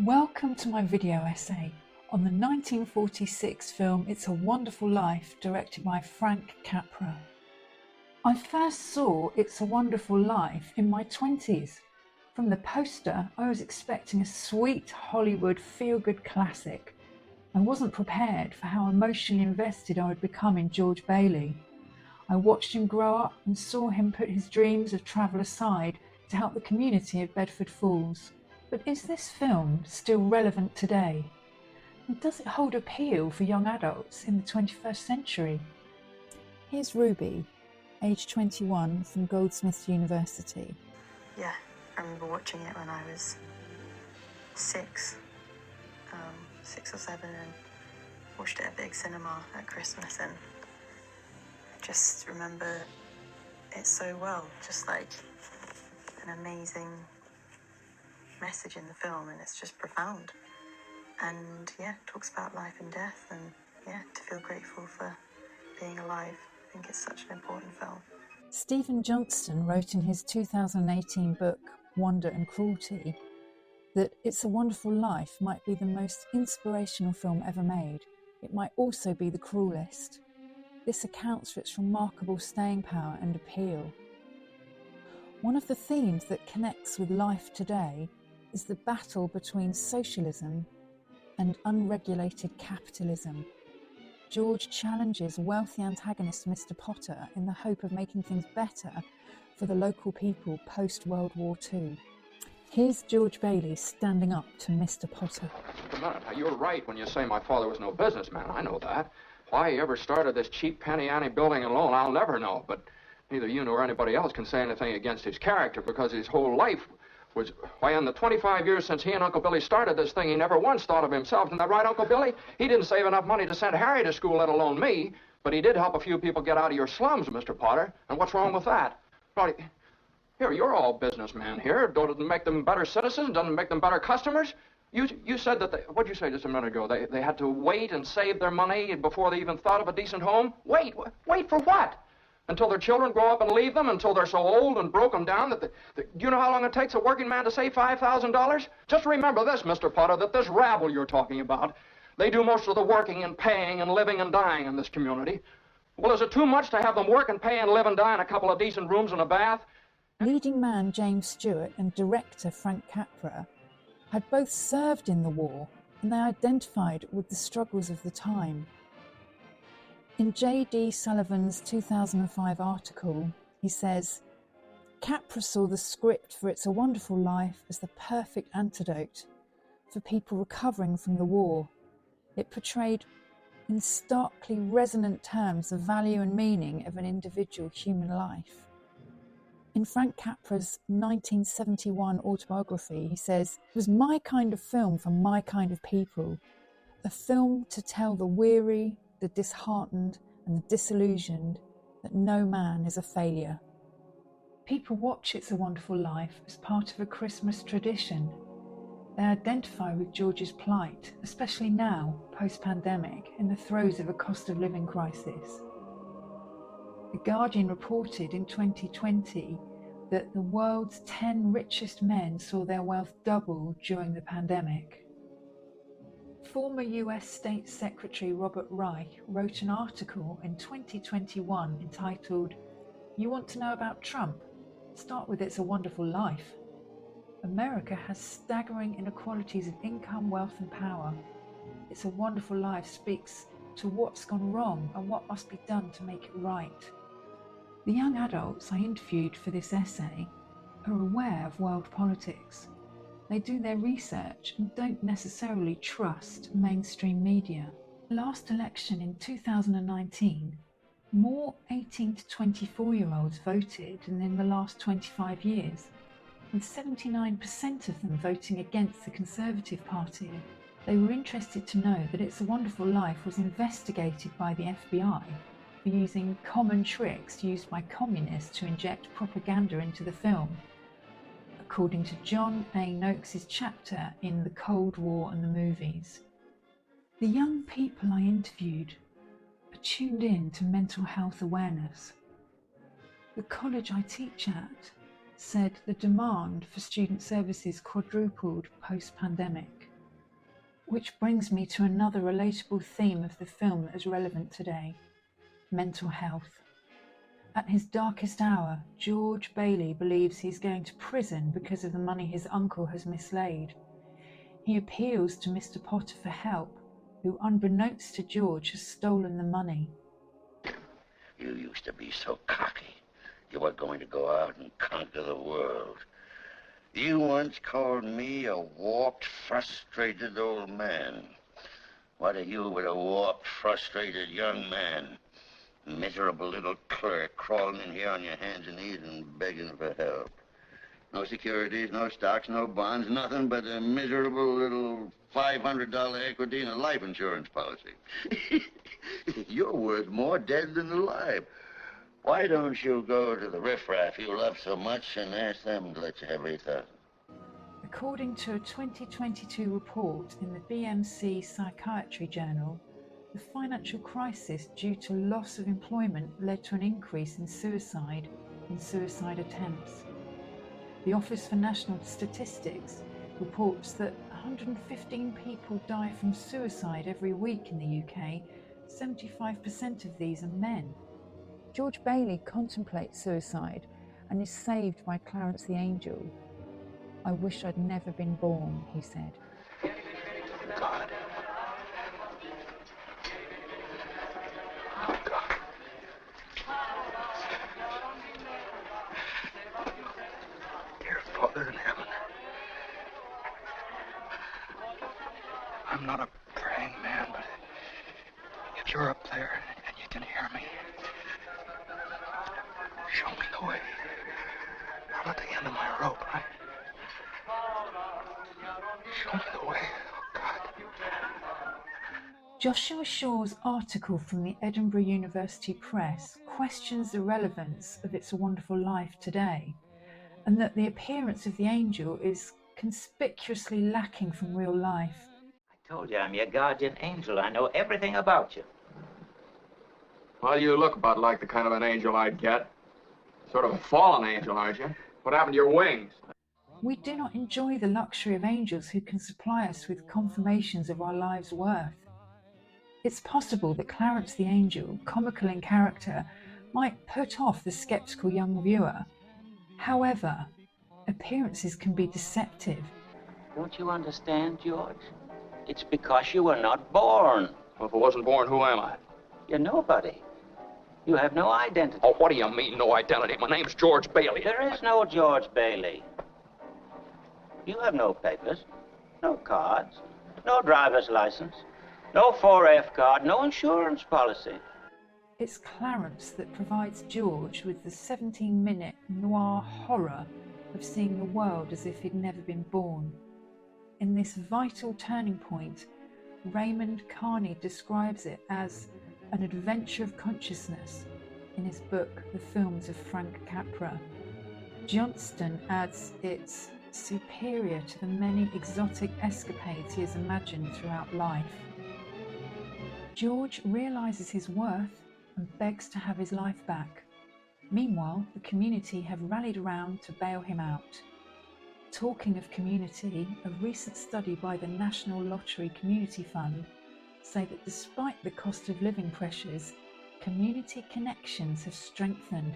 Welcome to my video essay on the 1946 film It's a Wonderful Life, directed by Frank Capra. I first saw It's a Wonderful Life in my 20s. From the poster, I was expecting a sweet Hollywood feel-good classic. I wasn't prepared for how emotionally invested I would become in George Bailey. I watched him grow up and saw him put his dreams of travel aside to help the community of Bedford Falls. But is this film still relevant today? And does it hold appeal for young adults in the 21st century? Here's Ruby, age 21, from Goldsmiths University. Yeah, I remember watching it when I was six or seven, and watched it at Big Cinema at Christmas, and I just remember it so well, just like an amazing message in the film, and it's just profound, and yeah, talks about life and death, and yeah, to feel grateful for being alive. I think it's such an important film. Stephen Johnston wrote in his 2018 book Wonder and Cruelty that It's a Wonderful Life might be the most inspirational film ever made. It might also be the cruelest. This accounts for its remarkable staying power and appeal. One of the themes that connects with life today is the battle between socialism and unregulated capitalism. George challenges wealthy antagonist Mr. Potter in the hope of making things better for the local people post-World War II. Here's George Bailey standing up to Mr. Potter. You're right when you say my father was no businessman. I know that. Why he ever started this cheap penny-ante building alone, I'll never know. But neither you nor anybody else can say anything against his character, because his whole life was, why, in the 25 years since he and Uncle Billy started this thing, he never once thought of himself. Isn't that right, Uncle Billy? He didn't save enough money to send Harry to school, let alone me. But he did help a few people get out of your slums, Mr. Potter. And what's wrong with that? Well, here, you're all businessmen here. Doesn't it make them better citizens? Doesn't it make them better customers? You said that what'd you say just a minute ago? They had to wait and save their money before they even thought of a decent home? Wait for what? Until their children grow up and leave them, until they're so old and broken down that do you know how long it takes a working man to save $5,000? Just remember this, Mr. Potter, that this rabble you're talking about, they do most of the working and paying and living and dying in this community. Well, is it too much to have them work and pay and live and die in a couple of decent rooms and a bath? Leading man James Stewart and director Frank Capra had both served in the war, and they identified with the struggles of the time. In J.D. Sullivan's 2005 article, he says, Capra saw the script for It's a Wonderful Life as the perfect antidote for people recovering from the war. It portrayed in starkly resonant terms the value and meaning of an individual human life. In Frank Capra's 1971 autobiography, he says, it was my kind of film for my kind of people, a film to tell the weary, the disheartened and the disillusioned that no man is a failure. People watch It's a Wonderful Life as part of a Christmas tradition. They identify with George's plight, especially now, post-pandemic, in the throes of a cost of living crisis. The Guardian reported in 2020 that the world's 10 richest men saw their wealth double during the pandemic. Former US State Secretary Robert Reich wrote an article in 2021 entitled, "You Want to Know About Trump? Start with It's a Wonderful Life." America has staggering inequalities of income, wealth and power. It's a Wonderful Life speaks to what's gone wrong and what must be done to make it right. The young adults I interviewed for this essay are aware of world politics. They do their research and don't necessarily trust mainstream media. Last election in 2019, more 18 to 24-year-olds voted than in the last 25 years, with 79% of them voting against the Conservative Party. They were interested to know that It's a Wonderful Life was investigated by the FBI for using common tricks used by communists to inject propaganda into the film, according to John A. Noakes' chapter in The Cold War and the Movies. The young people I interviewed are tuned in to mental health awareness. The college I teach at said the demand for student services quadrupled post-pandemic. Which brings me to another relatable theme of the film that is relevant today: mental health. At his darkest hour, George Bailey believes he's going to prison because of the money his uncle has mislaid. He appeals to Mr. Potter for help, who, unbeknownst to George, has stolen the money. You used to be so cocky. You were going to go out and conquer the world. You once called me a warped, frustrated old man. What are you with a warped, frustrated young man? Miserable little clerk crawling in here on your hands and knees and begging for help. No securities, no stocks, no bonds, nothing but a miserable little $500 equity and a life insurance policy. You're worth more dead than alive. Why don't you go to the riffraff you love so much and ask them to let you have $8,000? According to a 2022 report in the BMC Psychiatry Journal, the financial crisis due to loss of employment led to an increase in suicide and suicide attempts. The Office for National Statistics reports that 115 people die from suicide every week in the UK. 75% of these are men. George Bailey contemplates suicide and is saved by Clarence the Angel. "I wish I'd never been born," he said. God. Oh, God. Dear Father in heaven, I'm not a praying man, but if you're up there and you can hear me, show me the way. I'm at the end of my rope, right? Show me the way, oh God. Joshua Shaw's article from the Edinburgh University Press questions the relevance of It's a Wonderful Life today, and that the appearance of the angel is conspicuously lacking from real life. I told you I'm your guardian angel. I know everything about you. Well, you look about like the kind of an angel I'd get. Sort of a fallen angel, aren't you? What happened to your wings? We do not enjoy the luxury of angels who can supply us with confirmations of our lives' worth. It's possible that Clarence the Angel, comical in character, might put off the sceptical young viewer. However, appearances can be deceptive. Don't you understand, George? It's because you were not born. Well, if I wasn't born, who am I? You're nobody. You have no identity. Oh, what do you mean, no identity? My name's George Bailey. There is no George Bailey. You have no papers, no cards, no driver's license, no 4F card, no insurance policy. It's Clarence that provides George with the 17-minute noir horror of seeing the world as if he'd never been born. In this vital turning point, Raymond Carney describes it as an adventure of consciousness in his book, The Films of Frank Capra. Johnston adds it's superior to the many exotic escapades he has imagined throughout life. George realises his worth and begs to have his life back. Meanwhile, the community have rallied around to bail him out. Talking of community, a recent study by the National Lottery Community Fund say that despite the cost of living pressures, community connections have strengthened,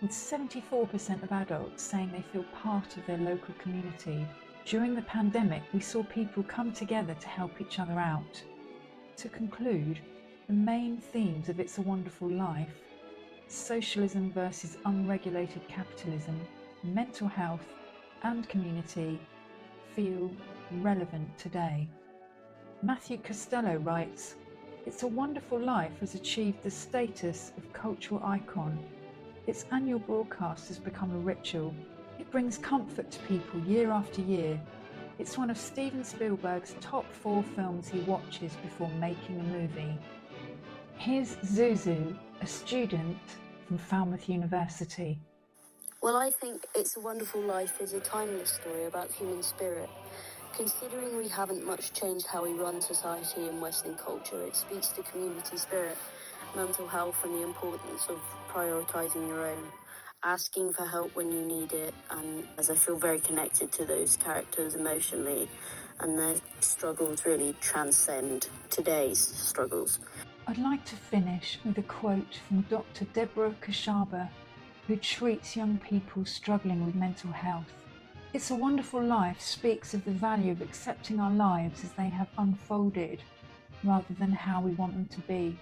with 74% of adults saying they feel part of their local community. During the pandemic, we saw people come together to help each other out. To conclude, the main themes of It's a Wonderful Life, socialism versus unregulated capitalism, mental health and community, feel relevant today. Matthew Costello writes, It's a Wonderful Life has achieved the status of cultural icon. Its annual broadcast has become a ritual. It brings comfort to people year after year. It's one of Steven Spielberg's top 4 films he watches before making a movie. Here's Zuzu, a student from Falmouth University. Well, I think It's a Wonderful Life is a timeless story about human spirit. Considering we haven't much changed how we run society and Western culture, it speaks to community spirit, mental health and the importance of prioritising your own. asking for help when you need it, and as I feel very connected to those characters emotionally, and their struggles really transcend today's struggles. I'd like to finish with a quote from Dr. Deborah Kashaba, who treats young people struggling with mental health. It's a Wonderful Life speaks of the value of accepting our lives as they have unfolded, rather than how we want them to be.